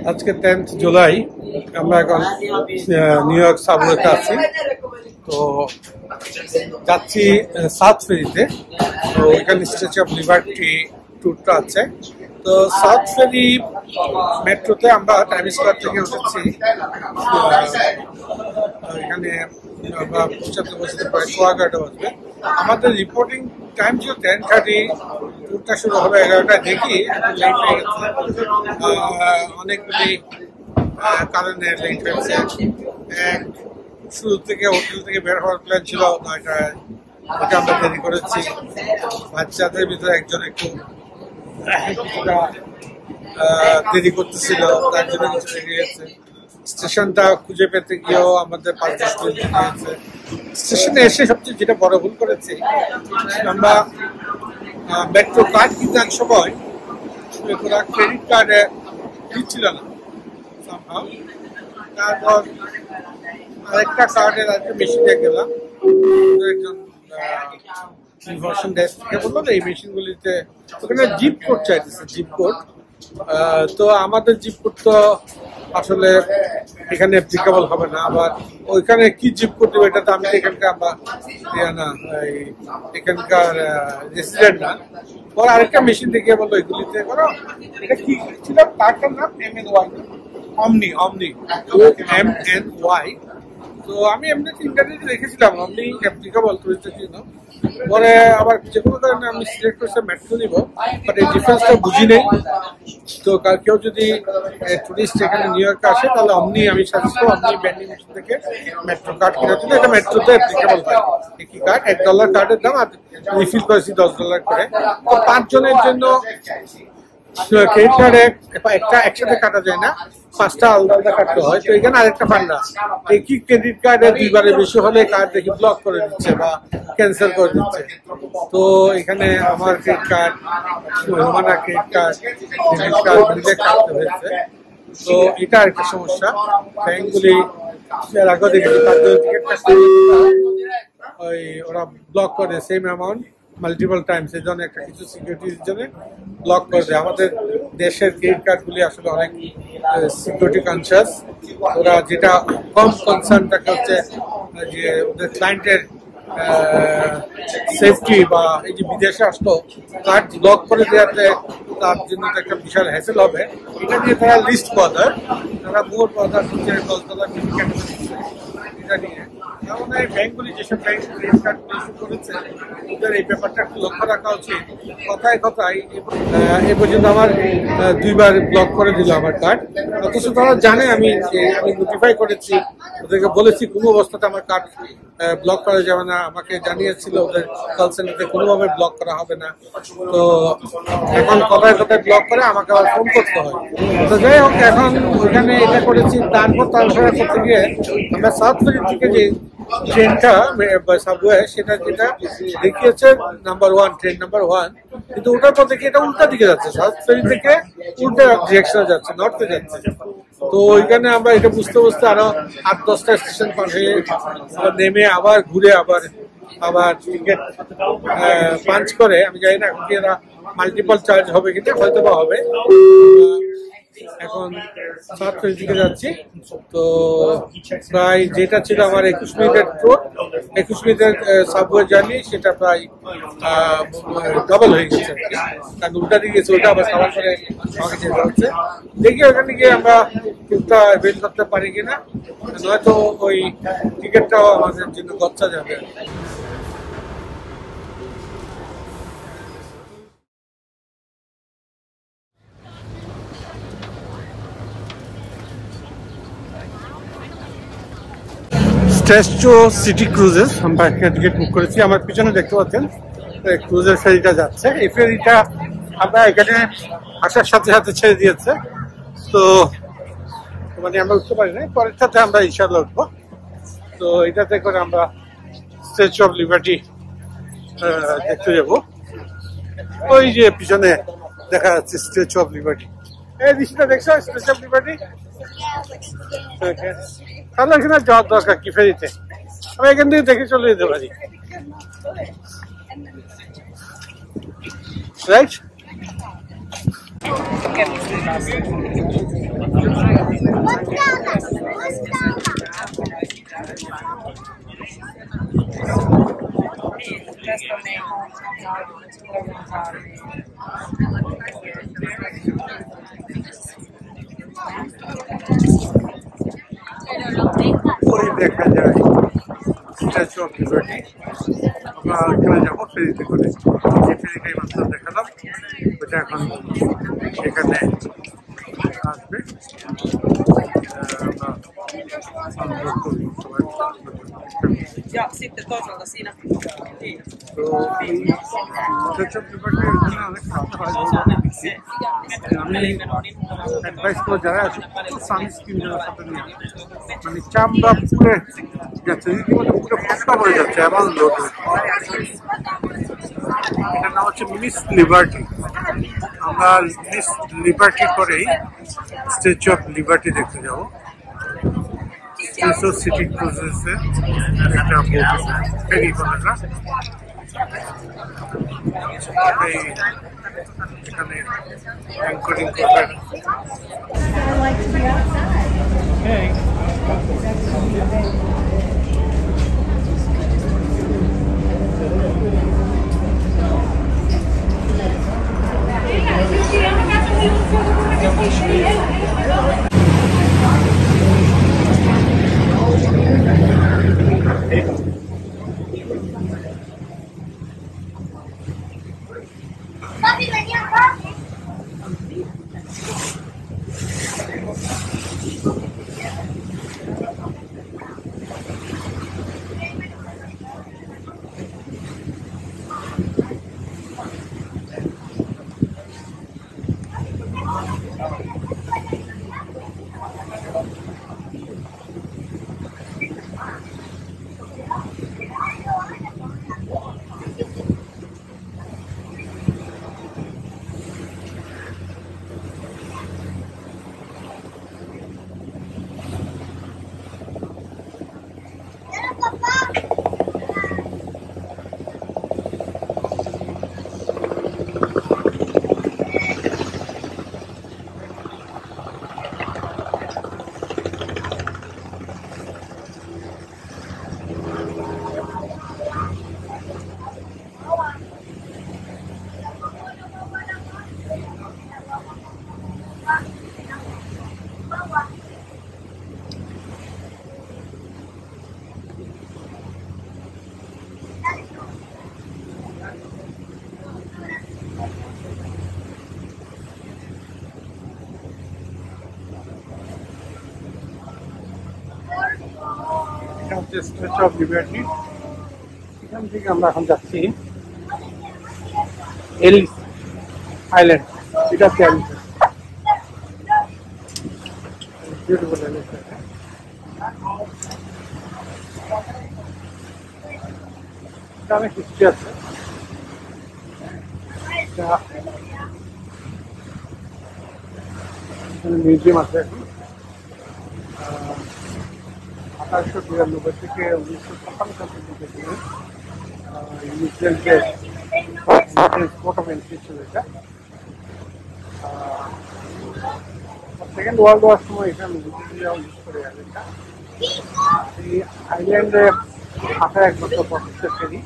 আজকে 10th জুলাই, আমরা এখন নিউ ইয়র্ক সাবওয়েতে আছি। তো যাচ্ছি সাউথ ফেরিতে। তো এখানে স্ট্যাচু অফ লিবার্টি ট্যুরটা আছে। তো সাউথ ফেরি মেট্রোতে আমরা টাইম স্কোয়ার থেকে উঠেছি। এখানে আমরা পৌঁছাতে প্রায় 11:15 বাজবে। আমাদের রিপোর্টিং টাইম ছিল 10:30, ট্যুরটা শুরু হবে 11টায়। দেখি লেট হয়ে গেছে, অনেকগুলি কারণে লেট হয়েছে। শুরু থেকে হোটেল থেকে বের হওয়ার প্ল্যান ছিল 9টায়, ওটা আমরা দেরি করেছি। বাচ্চাদের ভিতরে একজন একটু দেরি করতেছিল, তার জন্য কিছু দেরি হয়েছে। স্টেশনটা খুঁজে পেতে গিয়েও আমাদের 5-10 মিনিট হয়েছে। স্টেশনে এসে সবচেয়ে যেটা বড় ভুল করেছি, আমরা মেট্রো কার্ড কিনতে এক সময় ক্রেডিট কার্ডে দিচ্ছিল না। তারপর আরেকটা কার্ডের আরেকটা মেশিনে গেলাম, একজন ইনফরমেশন ডেস্ক থেকে বললো এই মেশিনগুলিতে ওখানে জিপ কোড চাইতেছে, জিপ কোড। তো আমাদের জিপ কোড তো আসলে এখানে অ্যাপ্লিকেবল হবে না। আবার ওইখানে কি জিপ কোড দেবে, এটা তো আমি এখানকার এখানকার রেসিডেন্ট না। পরে আরেকটা মেশিন দেখে বললো এগুলিতে করো। এটা কি ছিল কার্ডটার নাম? MNY, অমনি, MNY। তো আমি এমনিতে ইন্টারনেটে দেখেছিলাম অমনি অ্যাপ্লিকেবল টুরিস্টের জন্য। পরে আবার যে কোনো কারণে আমি সিলেক্ট করছি মেট্রো নিব, বাট এই ডিফারেন্সটা বুঝি নেই। তো কেউ যদি টুরিস্ট এখানে নিউ ইয়র্কে আসে, তাহলে অমনি আমি সাজেস্ট করবো অমনি ব্যান্ডিং মেশিন থেকে মেট্রো কার্ড কেনার জন্য। এটা মেট্রোতে অ্যাপ্লিকেবল হয়। একই কার্ড, $1 কার্ডের দাম, আর রিফিল করেছি $10 করে। তো 5 জনের জন্য ক্রেডিট কার্ডে একটা একসাথে কাটা যায় না, 5টা আলাদা আলাদা কাটতে হয়। তো এখানে আরেকটা ফান্ডা, একই ক্রেডিট কার্ডে 2বারের বেশি হলে কার্ড দেখি ব্লক করে দিচ্ছে বা ক্যান্সেল করে দিচ্ছে। তো এখানে আমার credit card, Romana credit card, debit card মিলে কাটতে হয়েছে। তো এটা আরেকটা সমস্যা। ব্যাংকগুলি আগে দেখেছি 5 জনের টিকিটটা ওই ওরা ব্লক করে সেম অ্যামাউন্ট মাল্টিপল টাইমস, এই জন্য একটা কিছু সিকিউরিটির জন্য ব্লক করে দেয়। আমাদের দেশের ক্রেডিট কার্ডগুলি আসলে অনেক সিকিউরিটি কনসিয়াস। ওরা যেটা কম কনসার্নটাকে হচ্ছে যে ওদের ক্লায়েন্টের সেফটি, বা এই যে বিদেশে আসলো কার্ড ব্লক করে দেওয়াতে তার জন্য তো একটা বিশাল হ্যাসেল হবে। এটা নিয়ে তারা লিস্ট বাজার, তারা মোট বাজার $10 এটা নিয়ে। মানে ব্যাংকগুলি যেসব ব্যাংক ক্রেডিট কার্ডগুলি ইস্যু করেছে, ওদের এই ব্যাপারটা একটু লক্ষ্য রাখা উচিত। কথায় কথায় এ পর্যন্ত আমার 2বার ব্লক করে দিল আমার কার্ড, অথচ তারা জানে আমি নোটিফাই করেছি, ওদেরকে বলেছি কোনো অবস্থাতে আমার কার্ড ব্লক করা যাবে না। আমাকে জানিয়েছিল ওদের কল সেন্টারে কোনোভাবে ব্লক করা হবে না। তো এখন কথায় কথায় ব্লক করে আমাকে আবার ফোন করতে হয়। তো যাই হোক, এখন ওইখানে এটা করেছি। তারপর তাড়াহুড়া করতে গিয়ে আমরা সাউথ ফেরি থেকে যে ট্রেনটা সাবওয়ে, সেটা যেটা দেখিয়েছে নাম্বার 1, ট্রেন নাম্বার 1, কিন্তু ওটার পর থেকে এটা উল্টা দিকে যাচ্ছে। সাউথ ফেরি থেকে উল্টা ডিরেকশনে যাচ্ছে, নর্থে যাচ্ছে। তো ওইখানে আমরা এটা বুঝতে বুঝতে আরো 8-10টা স্টেশন পার হয়ে নেমে আবার ঘুরে আবার টিকিট পাঞ্চ করে, আমি জানি না এখন কি এরা মাল্টিপল চার্জ হবে কিনা, হয়তো বা হবে। এখন সাউথ ফেরির দিকে যাচ্ছি। তো প্রায় যেটা ছিল আমার 21 মিনিটের ট্যুর, 21 মিনিটের সাবওয়ে জার্নি, সেটা প্রায় ডবল হয়ে গেছে। কারণ উল্টা দিকে গেছে, ওটা আবার সাবার করে আমাকে যেতে হচ্ছে। দেখি ওখানে গিয়ে আমরা ট্যুরটা বের করতে পারি কিনা, নয়তো ওই টিকিটটাও আমাদের জন্য গচ্ছা যাবে। স্ট্যাচু সিটি ক্রুজেস আমরা একটা টিকিট বুক করেছি। আমার পিছনে দেখতে পাচ্ছেন ক্রুজের ফেরিটা যাচ্ছে। এই ফেরিটা আমরা এখানে আসার সাথে সাথে ছেড়ে দিয়েছে। তো মানে আমরা উঠতে পারি না, পরের সাথে আমরা ইনশাল্লাহ উঠবো। তো এটাতে করে আমরা স্ট্যাচু অফ লিবার্টি দেখতে যাবো। ওই যে পিছনে দেখা যাচ্ছে স্ট্যাচু অফ লিবার্টি। এই দৃশ্যটা দেখছো, স্ট্যাচু অফ লিবার্টি। তাহলে এখানে যাওয়ার দরকার কি ফেরিতে? আমি এখান থেকে দেখে চলে যেতে পারি, রাইট? Questo Memo ওই দেখা যায় স্ট্যাচু অফ লিবার্টি। আমরা ওইখানে যাবো ফেরিতে করে, যে ফেরিটাই মাত্র দেখালাম ওইটা এখন এখানে আসবে। Ja, sitten toisaalta siinä. তো এই স্ট্যাচু অফ লিবার্টির ওখানে অনেক খাওয়া হয়। আমি অ্যাডভাইস করে যারা আছে সানস্ক্রিন যেন সাথে নিয়ে, মানে চামড়া পুড়ে যাচ্ছে, রীতিমতো পুরো ফসকা পড়ে যাচ্ছে এমন লোক। এটার নাম হচ্ছে মিস লিবার্টি। আমরা মিস লিবার্টি করেই স্ট্যাচু অফ লিবার্টি দেখতে যাবো। সিটি ক্রুজেসের একটা ফেরি বলে না, এখানে অ্যাঙ্করিং করবেন। Papi, venía acá. এটা হচ্ছে স্ট্যাচু অফ লিবার্টি। এখান থেকে আমরা এখন যাচ্ছি এলিস আইল্যান্ড। এটা হচ্ছে এলিস, বিউটিফুল এলিস। এটা অনেক হিস্ট্রি আছে। এখানে মিউজিয়াম আছে এখন। 1892 থেকে 1956 সাল পর্যন্ত নিউজিল্যান্ডের পোর্ট অফ এন্ট্রি ছিল এটা। সেকেন্ড ওয়ার্ল্ড ওয়ার সময় এখানে ব্রিটিশরাও ইউজ করে আইল্যান্ডটা। এই আইল্যান্ডে আসার 1 বছর পর হচ্ছে ফেরি।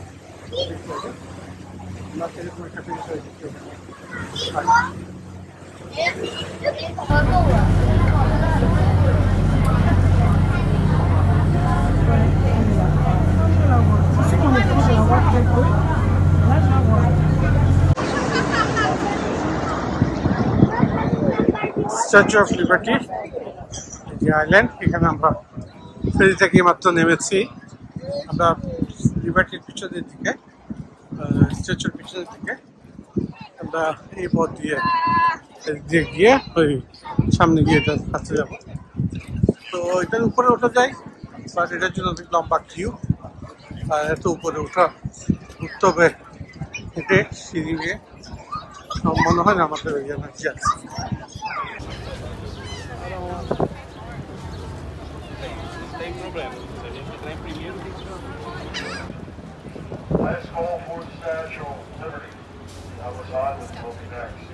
আমরা সেরকম একটা ফেরি করে দিচ্ছি ওখানে। স্ট্যাচু অফ লিবার্টি যে আইল্যান্ড, এখানে আমরা ফেরি থেকে মাত্র নেমেছি। আমরা লিবার্টির পিছনের দিকে, স্ট্যাচুর পিছনের দিকে আমরা এই পথ দিয়ে গিয়ে ওই সামনে গিয়ে এটার কাছে যাবো। তো এটার উপরে ওঠা যায়, বাট এটার জন্য অনেক লম্বা কিউ, আর এত উপরে উঠতে হবে হেঁটে সিঁড়ি দিয়ে। মনে হয় না আমাদের ওই এনার্জি আছে। Last call for the Statue of Liberty. That was on with Toby next.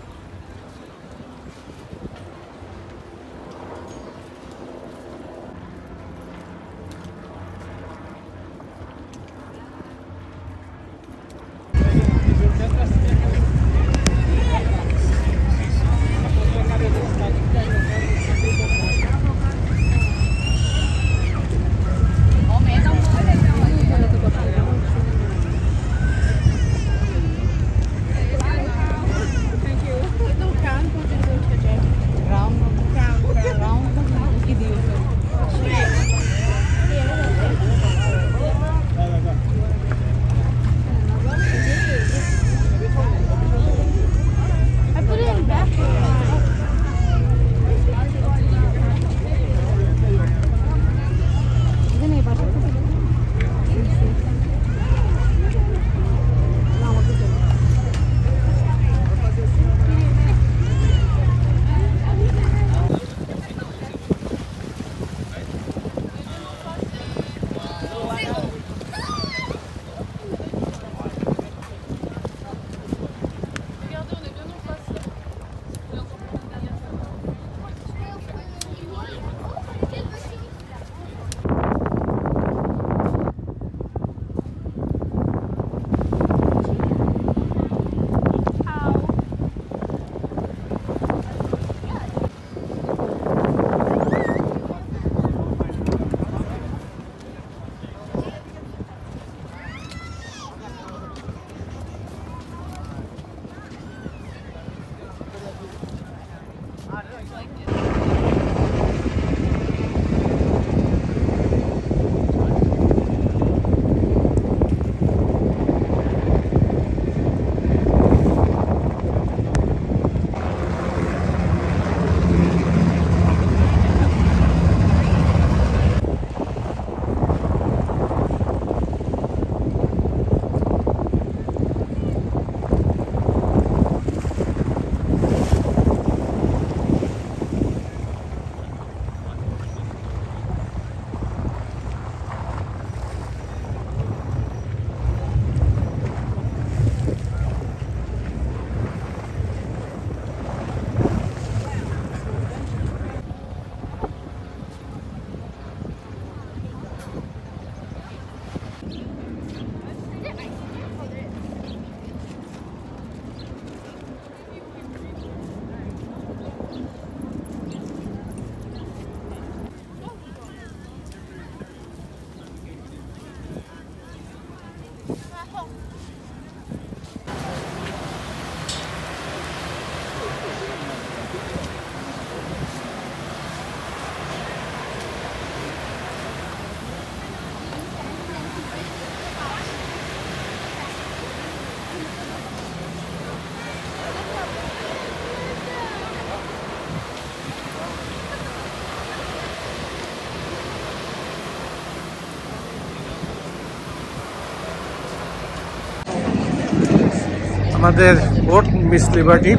আমাদের boat miss liberty,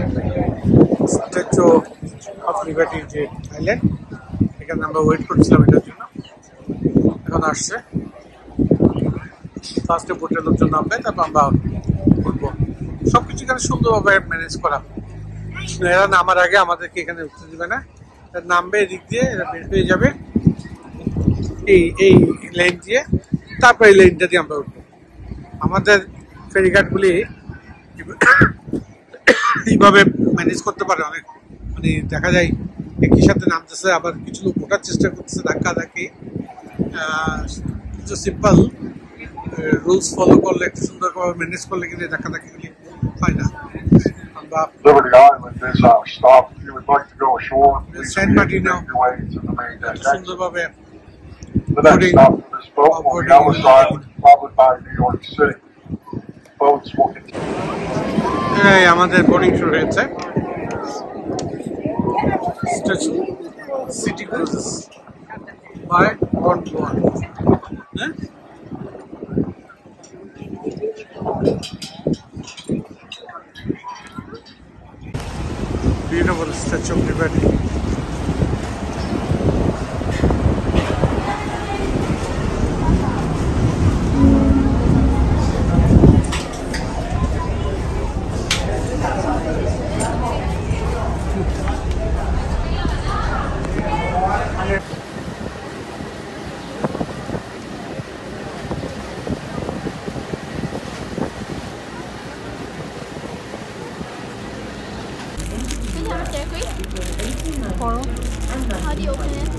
statue of liberty যে আইল্যান্ড, এখানে আমরা ওয়েট করছিলাম এটার জন্য। এখন আসছে, ফার্স্টে বোটের লোকজন নামবে, তারপর আমরা উঠবো। সবকিছু এখানে সুন্দরভাবে ম্যানেজ করা। এরা নামার আগে আমাদেরকে এখানে উঠতে দিবে না, নামবে এদিক দিয়ে, এরা বের হয়ে যাবে এই লাইন দিয়ে, তারপর এই লাইনটা দিয়ে আমরা উঠবো। আমাদের ফেরিঘাটগুলি এইভাবে ম্যানেজ করতে পারে অনেক, মানে দেখা যায় একই সাথে নামতেছে, আবার কিছু লোক ওঠার চেষ্টা করতেছে, ধাক্কা ধাক্কি। কিছু সিম্পল রুলস ফলো করলে, একটু সুন্দরভাবে ম্যানেজ করলে কিন্তু ধাক্কা ধাক্কিগুলি হয় না। আমরা Liberty Island is our stop. If you would like to go ashore, please San Marino. make your way to the main deck. সুন্দরভাবে The next stop for this boat will be Ellis Island, followed by New York City. Boats will continue. এই আমাদের boarding শুরু হয়েছে। Statue City Cruises by বন্ডওয়ান। হ্যাঁ, beautiful Statue of Liberty. Do you have a staircase? Portal. How do you open it?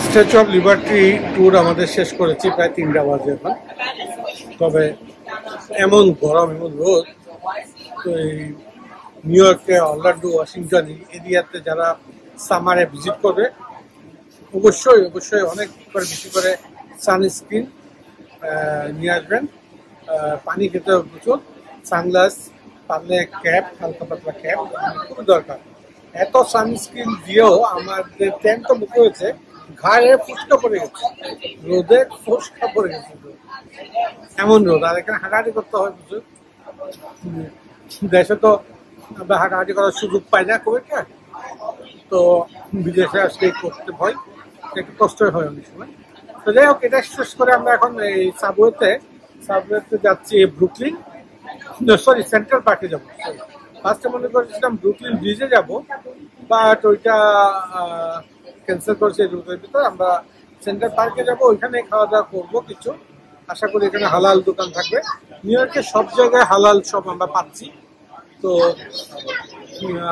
Statue of liberty tour আমাদের শেষ করেছি, প্রায় 3টা বাজে এখন। তবে এমন গরম, এমন রোদ, তো এই নিউ ইয়র্কে, অরল্যান্ডো, ওয়াশিংটন এরিয়াতে যারা সামারে ভিজিট করবে অবশ্যই অবশ্যই অনেক করে বেশি করে সানস্ক্রিন নিয়ে আসবেন। পানি খেতে হবে প্রচুর, সানগ্লাস, পারলে ক্যাপ, হালকা পাতলা ক্যাপ খুবই দরকার। এত সানস্ক্রিন দিয়েও আমাদের ট্যান তো মুখে হয়েছে, ঘাড়ে ফুসকা পড়ে গেছে, রোদে ফুসকা পড়ে গেছে, এমন রোদ। আর এখানে হাঁটাহাঁটি করতে হয় প্রচুর। দেশে তো আমরা হাঁটাহাঁটি করার সুযোগ পাই না খুব একটা, তো বিদেশে আসলে করতে ভয়, একটু কষ্টই হয় অনেক সময়। তো যাই হোক, এটা শেষ করে আমরা এখন এই সাবওয়েতে যাচ্ছি ব্রুকলিন, সরি সেন্ট্রাল পার্কে যাবো। ফার্স্টে মনে করেছিলাম ব্রুকলিন ব্রিজে যাব, বাট ওইটা ক্যান্সেল করেছে রুটের ভিতর। আমরা সেন্ট্রাল পার্কে যাব, ওইখানে খাওয়া দাওয়া করবো কিছু, আশা করি এখানে হালাল দোকান থাকবে। নিউ ইয়র্কে সব জায়গায় হালাল সব আমরা পাচ্ছি, তো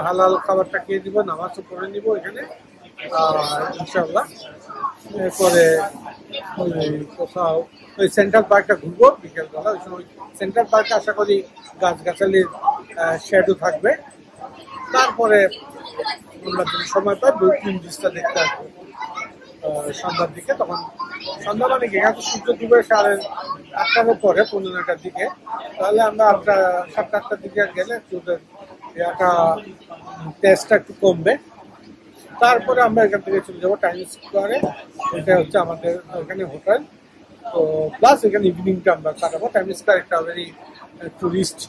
হালাল খাবারটা খেয়ে দিব, নামাজও পড়ে নিব এখানে, ইনশাল্লাহ। এরপরে কোথাও ওই সেন্ট্রাল পার্কটা ঘুরবো বিকেলবেলা, ওই সময় সেন্ট্রাল পার্কে আশা করি গাছগাছালির শেডও থাকবে। তারপরে আমরা যদি সময় পাই ব্রুকলিন ব্রিজটা দেখতে আসবো সন্ধ্যার দিকে। তখন সন্ধ্যা মানে কি, এখন সূর্য ডুবে 8:30 পরে, 15টার দিকে, তাহলে আমরা 7-8টার দিকে গেলে একটা টেস্টটা একটু কমবে। তারপরে আমরা এখান থেকে চলে যাবো টাইমস স্কোয়ারে, এটা হচ্ছে আমাদের ওখানে হোটেল। তো প্লাস এখানে ইভিনিংটা আমরা কাটাবো। টাইমস স্কোয়ার একটা ভেরি টুরিস্ট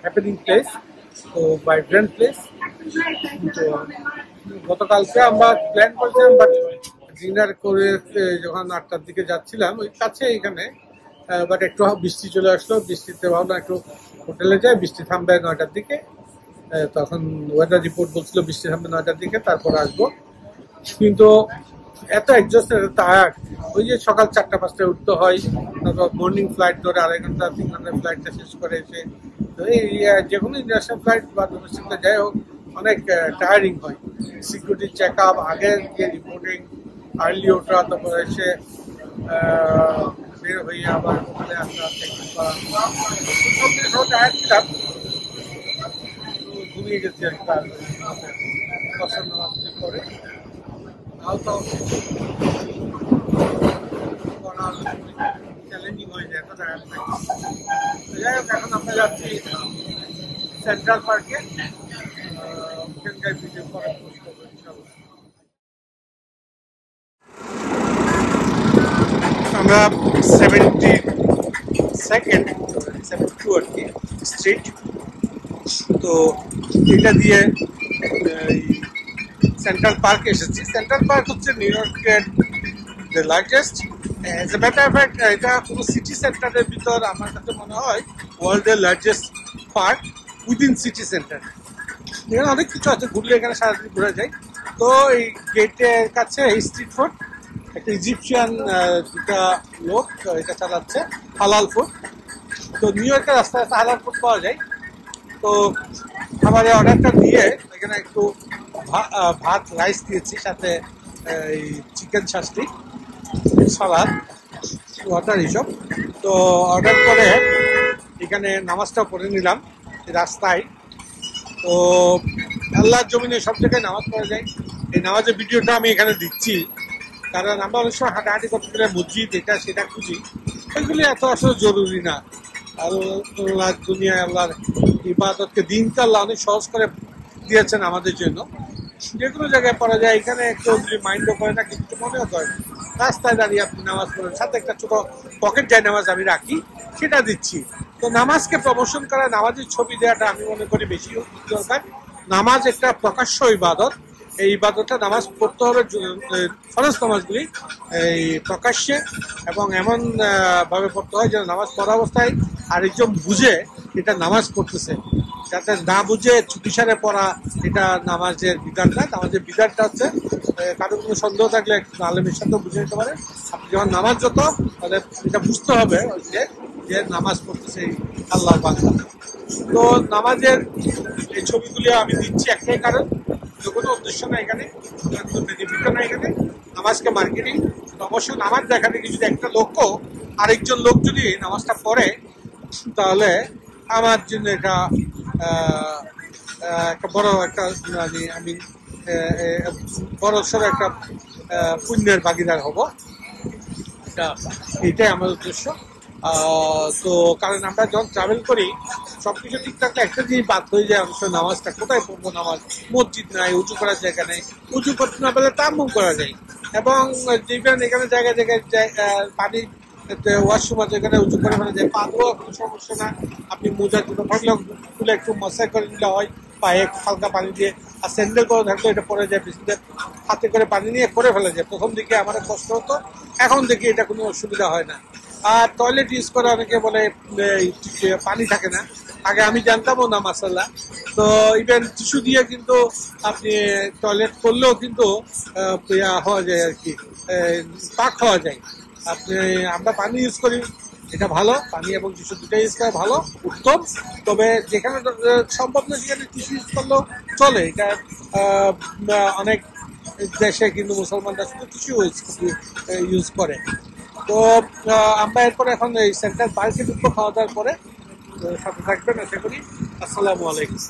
হ্যাপেনিং প্লেস, তো ভাইব্রেন্ট প্লেস। তো গতকালকে আমরা প্ল্যান করেছিলাম, বাট ডিনার করে যখন 8টার দিকে যাচ্ছিলাম ওই কাছে এখানে, বাট একটু বৃষ্টি চলে আসলো। বৃষ্টিতে ভাবলাম একটু হোটেলে যাই, বৃষ্টি থামবে 9টার দিকে। তখন ওয়েদার রিপোর্ট বলছিল বৃষ্টি থামবে 9টার দিকে, তারপর আসবো। কিন্তু এত এক্সস্টেড, টায়ার্ড, ওই যে সকাল 4টা-5টায় উঠতে হয়, তারপর মর্নিং ফ্লাইট ধরে 2.5 ঘন্টা 3 ঘন্টার ফ্লাইটটা শেষ করে এসে, তো এই যে কোনো ইন্টারন্যাশনাল ফ্লাইট বা ডোমেস্টিকটা যাই হোক অনেক টায়ারিং হয়। সিকিউরিটি চেক আপ, আগের যে রিপোর্টিং, আর্লি ওঠা, তারপর এসে বের হয়ে আবার ওখানে আসা, চেকিং করা, সব টায়ার্ড ছিলাম, ঘুমিয়ে গেছি আর কি। পছন্দ করে চ্যালেঞ্জিং হয়ে যায়, এত টায়ার্ড থাকে। যাই হোক, এখন আমরা যাচ্ছি সেন্ট্রাল পার্কে, ওখানকার ভিডিও পরে পোস্ট করবো ইনশাআল্লাহ। আমরা 72 আর কি স্ট্রিট, তো এটা দিয়ে সেন্ট্রাল পার্ক এসেছি। সেন্ট্রাল পার্ক হচ্ছে নিউ ইয়র্কের the largest, as a matter of fact এটা কোনো সিটি সেন্টারের ভিতর আমার কাছে মনে হয় ওয়ার্ল্ডের largest park within city centre. এখানে অনেক কিছু আছে, ঘুরলে এখানে সারাদিন ঘুরে যায়। তো এই গেটের কাছে এই স্ট্রিট ফুড, একটা ইজিপশিয়ান দুটা লোক এটা চালাচ্ছে, হালাল ফুড। তো নিউ ইয়র্কের রাস্তায় রাস্তায় হালাল ফুড পাওয়া যায়। তো খাবারের অর্ডারটা দিয়ে এখানে একটু ভাত রাইস দিয়েছি, সাথে এই চিকেন শাস্তি, সালাদ, ওয়াটার এইসব। তো অর্ডার করে এখানে নামাজটা পড়ে নিলাম রাস্তায়। তো আল্লাহর জমিনে সব জায়গায় নামাজ পড়া যায়, এই নামাজের ভিডিওটা আমি এখানে দিচ্ছি, কারণ আমরা অনেক সময় হাঁটাহাঁটি করতে গেলে মসজিদ এটা সেটা খুঁজি, ওইগুলি এত আসলে জরুরি না। আল্লাহ দুনিয়ায় আল্লাহর ইবাদতকে, দিনটা আল্লাহ অনেক সহজ করে দিয়েছেন আমাদের জন্য, যে কোনো জায়গায় পড়া যায়। এখানে কেউ যদি মাইন্ডও করে না, কিন্তু মনেও করে না, রাস্তায় দাঁড়িয়ে আপনি নামাজ পড়েন, সাথে একটা ছোট পকেট যায় নামাজ আমি রাখি, সেটা দিচ্ছি। তো নামাজকে প্রমোশন করা, নামাজের ছবি দেওয়াটা আমি মনে করি বেশি দরকার। নামাজ একটা প্রকাশ্য ইবাদত, এই ইবাদতটা নামাজ পড়তে হবে, ফরজ নামাজগুলি এই প্রকাশ্যে এবং এমন ভাবে পড়তে হয় যেন নামাজ পড়া অবস্থায় আরেকজন বুঝে এটা নামাজ পড়তেছে, যাতে না বুঝে চুপিসারে পড়া এটা নামাজের বিধান না। নামাজের বিধানটা হচ্ছে কারো কোনো সন্দেহ থাকলে আলেমের সাথে বুঝে নিতে পারে। আপনি যখন নামাজ যত, তাহলে এটা বুঝতে হবে যে নামাজ পড়তেছে আল্লাহর বান্দা। তো নামাজের এই ছবিগুলি আমি দিচ্ছি একটাই কারণ, কোনো উদ্দেশ্য না এখানে, বেনিফিটও না এখানে, নামাজকে মার্কেটিং। অবশ্য নামাজ দেখাতে কি যদি একটা লোকও আরেকজন লোক যদি নামাজটা পড়ে, তাহলে আমার জন্য এটা একটা বড় একটা আমি বড় সড় একটা পুণ্যের ভাগিদার হব, এটাই আমার উদ্দেশ্য। তো কারণ আমরা যখন ট্রাভেল করি সবকিছু ঠিক থাকলে একটা জিনিস বাদ হয়ে যায়, অবশ্য নামাজটা কোথায় পড়বো, নামাজ মসজিদ নাই, উঁচু করার জায়গা নেই, উঁচু করতে না পেলে তায়াম্মুম করা যায়। এবং যেখানে এখানে জায়গায় জায়গায় পানি ওয়াশরুম আছে, এখানে উঁচু করে ফেলা যায়, পা ধোয়া কোনো সমস্যা না। আপনি মোজার জুতো থাকলেও খুলে একটু মশাই করে নিলে হয়, পায়ে হালকা পানি দিয়ে, আর স্যান্ডেল করে থাকলে এটা পরে যায়, পিছনে হাতে করে পানি নিয়ে করে ফেলা যায়। প্রথম দিকে আমার কষ্ট হতো, এখন দেখি এটা কোনো অসুবিধা হয় না। আর টয়লেট ইউজ করে অনেকে বলে পানি থাকে না, আগে আমি জানতামও না মাসাল্লাহ। তো ইভেন টিস্যু দিয়ে কিন্তু আপনি টয়লেট করলেও কিন্তু হওয়া যায় আর কি, পাক হওয়া যায়। আমরা পানি ইউজ করি, এটা ভালো, পানি এবং টিস্যু দুটাই ইউজ করা ভালো, উত্তম। তবে যেখানে সম্ভব না সেখানে টিস্যু ইউজ করলেও চলে। এটা অনেক দেশে কিন্তু মুসলমানরা শুধু টিস্যু ইউজ করে। তো আমরা এরপরে এখন এই সেন্ট্রাল পার্কে ঢুকবো খাওয়া দাওয়ার পরে। সাথে থাকবেন আশা করি। আসসালামু আলাইকুম।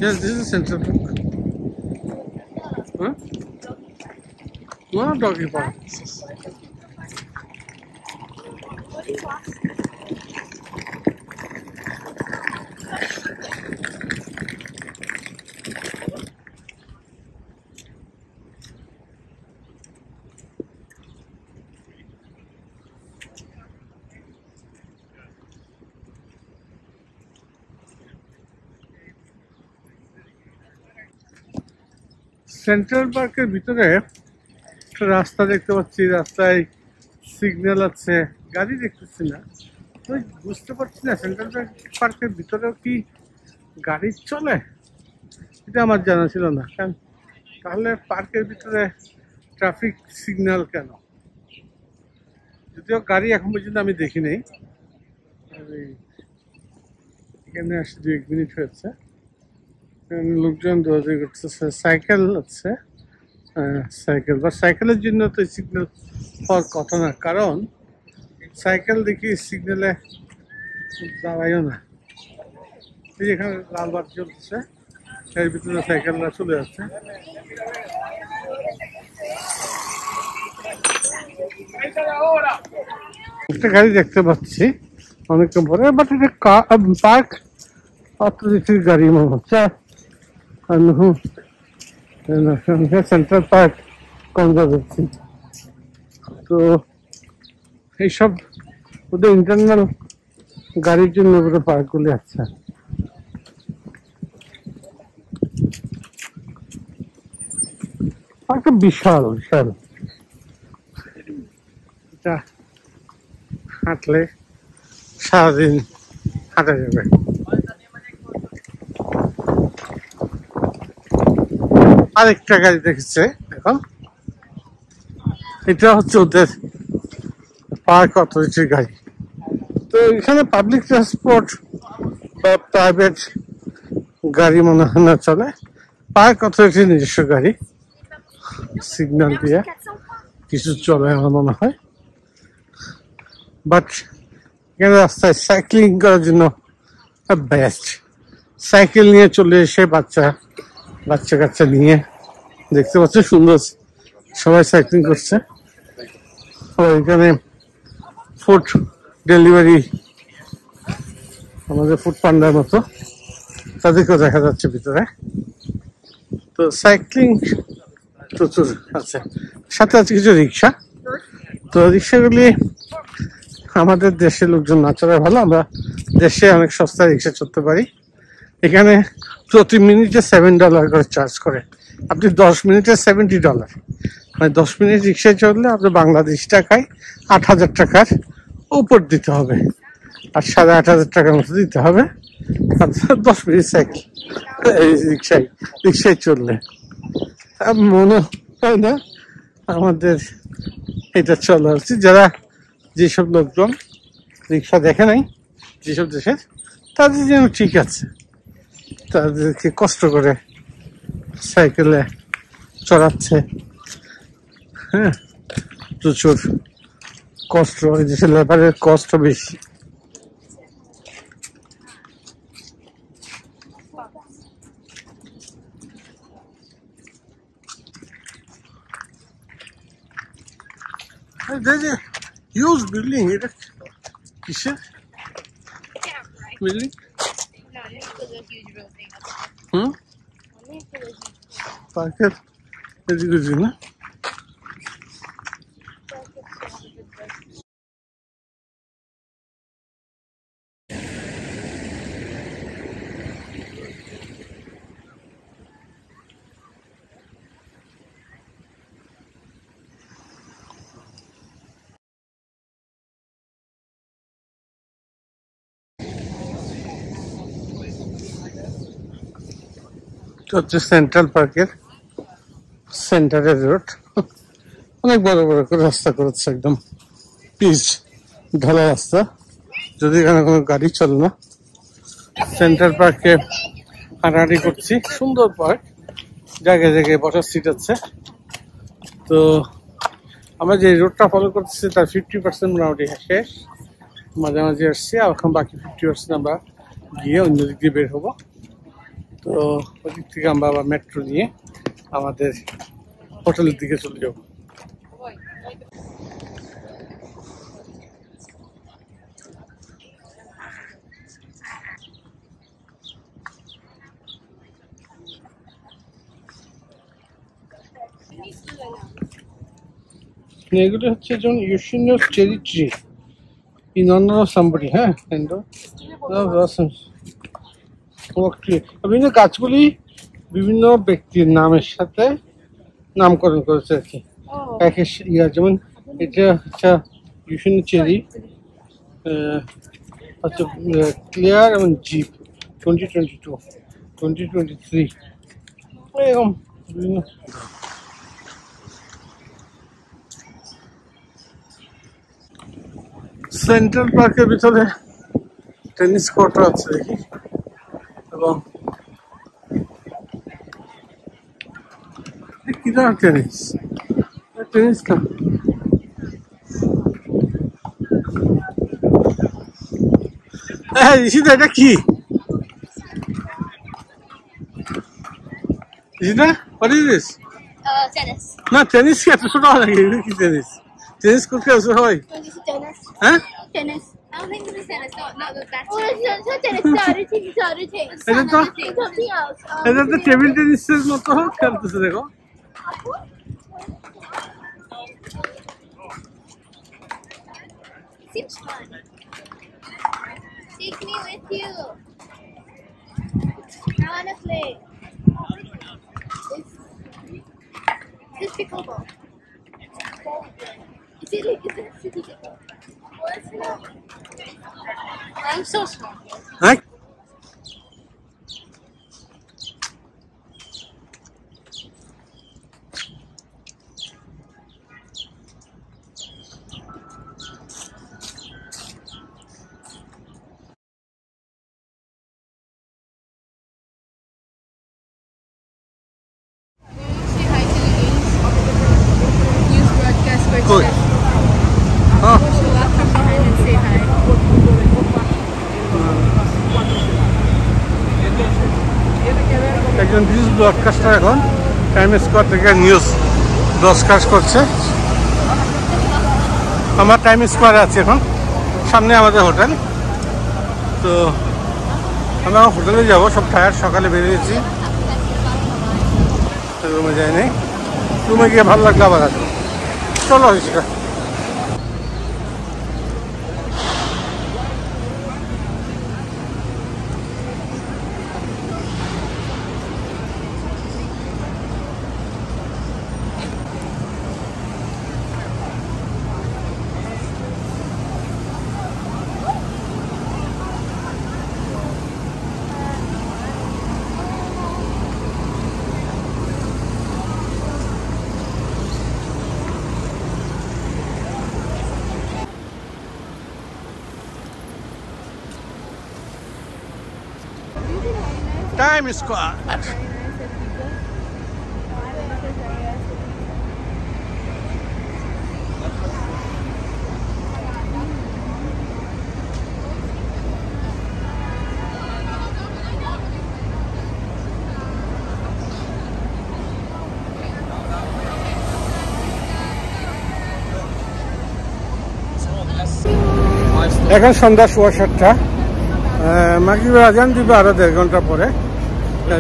Yes, this is Central Park. Huh? What am I talking about? Central পার্কের ভিতরে একটা রাস্তা দেখতে পাচ্ছি, রাস্তায় সিগন্যাল আছে, গাড়ি দেখতেছি না। তো বুঝতে পারছি না সেন্ট্রাল পার্কের ভিতরেও কি গাড়ি চলে, এটা আমার জানা ছিল না। কারণ তাহলে পার্কের ভিতরে ট্রাফিক সিগন্যাল কেন? যদিও গাড়ি এখন পর্যন্ত আমি দেখি নেই। এখানে আসে 2-1 মিনিট হয়েছে, লোকজন দৌড়াদৌড়ি করতেছে, সাইকেল আছে, সাইকেল বা সাইকেলের জন্য তো সিগন্যাল হওয়ার কথা না, কারণ সাইকেল দেখি সিগন্যালে দাঁড়াইও না। এই এখানে লাল বাতি চলতেছে, এর ভিতরে সাইকেলরা চলে যাচ্ছে। একটা গাড়ি দেখতে পাচ্ছি অনেকক্ষণ পরে, বাট এটা পার্ক অথরিটির গাড়ি মনে হচ্ছে। Central park conservancy. তো এইসব ওদের ইন্টারনাল গাড়ির জন্য ওদের পার্কগুলি আছে। পার্কটা বিশাল বিশাল, এটা হাঁটলে সারাদিন হাঁটা যাবে। আরেকটা গাড়ি দেখেছে এখন, এটা হচ্ছে ওদের পার্ক অথরিটির গাড়ি। তো এখানে পাবলিক ট্রান্সপোর্ট বা প্রাইভেট গাড়ি মনে হয় না চলে, পার্ক অথরিটির নিজস্ব গাড়ি, সিগন্যাল দিয়ে কিছু চলে আমার মনে হয়। বাট এখানে রাস্তায় সাইক্লিং করার জন্য বেস্ট। সাইকেল নিয়ে চলে এসে বাচ্চা কাচ্চা নিয়ে দেখতে পাচ্ছ সুন্দর সবাই সাইক্লিং করছে। এখানে ফুড ডেলিভারি, আমাদের ফুড পান্ডার মতো তাদেরকেও দেখা যাচ্ছে ভিতরে। তো সাইক্লিং প্রচুর আছে, সাথে আছে কিছু রিক্সা। তো রিক্সাগুলি আমাদের দেশের লোকজন না চলে ভালো, আমরা দেশে অনেক সস্তায় রিক্সা চলতে পারি। এখানে প্রতি মিনিটে $7 করে চার্জ করে। আপনি 10 মিনিটে $70, মানে 10 মিনিট রিক্সায় চললে আপনার বাংলাদেশি টাকায় 8,000 টাকার উপর দিতে হবে, আর 8,500 টাকার মতো দিতে হবে 10 মিনিট সাইকেল রিক্সায় চললে। মনে হয় না আমাদের এটা চলা উচিত। যারা যেসব লোকজন রিক্সা দেখে নাই যেসব দেশের, তাদের জন্য ঠিক আছে, তাদেরকে কষ্ট করে সাইকেলে চড়াচ্ছে, হ্যাঁ, প্রচুর কষ্ট, এই দেশের লেবারের কষ্ট বেশি। There's a huge building here. কিসের বিল্ডিং? পার্কের এদিকে না? হচ্ছে সেন্ট্রাল পার্কের সেন্টারের রোড। অনেক বড় বড় করে রাস্তা করেছে, একদম পিচ ঢালাই রাস্তা, যদি এখানে কোনো গাড়ি চলে না। সেন্ট্রাল পার্কে হাঁটাহাঁটি করছি, সুন্দর পার্ক, জায়গায় জায়গায় বসার সিট আছে। তো আমরা যে রোডটা ফলো করতেছি তার 50% মোটামুটি শেষ, মাঝামাঝি আসছি, আর এখন বাকি 50% আমরা গিয়ে অন্য দিক দিয়ে বের হবো। তো ওদিক থেকে আমরা আবার মেট্রো নিয়ে আমাদের হোটেলের দিকে চলে যাব। এগুলো হচ্ছে যেমন Yoshino cherry tree in honour of somebody, হ্যাঁ, বিভিন্ন গাছগুলি বিভিন্ন ব্যক্তির নামের সাথে নামকরণ করেছে আর কি। এক যেমন এটা হচ্ছে ইউশিনো চেরি, হচ্ছে ক্লিয়ার এবং জিপ 2022, 2023, এরকম বিভিন্ন। সেন্ট্রাল পার্কের ভিতরে টেনিস কোর্ট আছে দেখি, এবং কি ধরনের টেনিস, টেনিস না, হ্যাঁ ঋষিদা এটা কি? Rishida what is this? Tennis. না টেনিস কি এত ছোট লাগে? কি টেনিস? টেনিস করতে আছে হয়? This is tennis. হ্যাঁ, Tennis. I don't think this is tennis. Not that. Oh, it's not tennis. It's other thing. It's other thing. এটা তো Something else. এটা তো টেবিল টেনিসের মতো খেলতেছে, দেখো। Seems fun. Take me with you. I want to play. This pickleball. Is it like is it city pickleball? What's it up? I'm so small. হ্যাঁ, Say hi to the ladies. Use broadcast for কই? today. হ্যাঁ, So walk from behind and say hi. একজন news broadcaster এখন time square থেকে news broadcast করছে। আমরা time স্কোয়ারে আছি এখন, সামনে আমাদের হোটেল। তো আমরা হোটেলে যাবো, সব টায়ার, সকালে বেরিয়েছি, রুমে যাইনি, রুমে গিয়ে ভালো লাগলো আবার আসবো। চলো সেটা। Time square. এখন সন্ধ্যা 7:15। মাগরিবের আজান দিবে আরো 1.5 ঘন্টা পরে,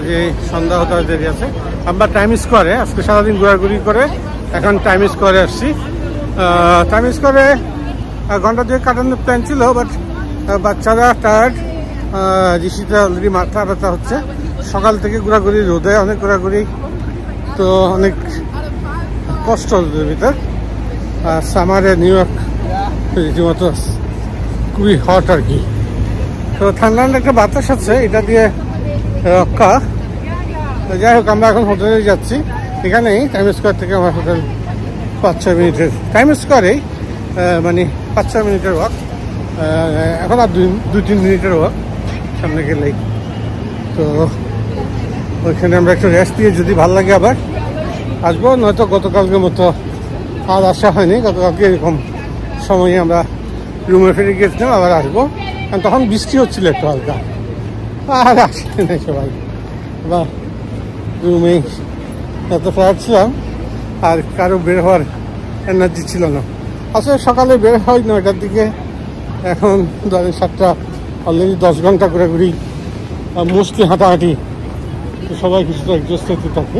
যে সন্ধ্যা হতে দেরি আছে। আমরা টাইম স্কোয়ারে আজকে সারাদিন ঘোরাঘুরি করে এখন টাইম স্কোয়ারে আসছি। টাইম স্কোয়ারে ঘন্টা 2 কাটানোর প্ল্যান ছিল, বাট বাচ্চারা টায়ার্ড, ঋষিটা অলরেডি মাথা ব্যথা হচ্ছে। সকাল থেকে ঘোরাঘুরি, রোদে অনেক ঘোরাঘুরি, তো অনেক কষ্ট রোদের ভিতর। সামারে নিউ ইয়র্ক রীতিমতো খুবই হট আর কি। তো ঠান্ডা ঠান্ডা একটা বাতাস আছে, এটা দিয়ে রক্ষা। যাই হোক, আমরা এখন হোটেলে যাচ্ছি। এখানেই টাইম স্কোয়ার থেকে আমার হোটেল 5-6 মিনিটের, টাইম স্কোয়ারেই মানে 5-6 মিনিটের ওয়াক। এখন আর 2-3 মিনিটের ওয়াক সামনে গেলেই। তো ওইখানে আমরা একটু রেস্ট দিয়ে যদি ভালো লাগে আবার আসবো, নয়তো গতকালকের মতো আর আসা হয়নি। গতকালকে এরকম সময়ে আমরা রুমে ফিরে গিয়েছিলাম, আবার আসবো। কারণ তখন বৃষ্টি হচ্ছিল একটু হালকা, আর আসে না সবাই। বা রুমেই এত টায়ার্ড ছিলাম, আর কারো বের হওয়ার এনার্জি ছিল না। আসলে সকালে বের হয় 9টার দিকে, এখন 7টা, অলরেডি 10 ঘন্টা করে ঘুরি, মোস্টলি হাঁটাহাঁটি। তো সবাই কিছুটা এক্সস্ট হতে থাকে।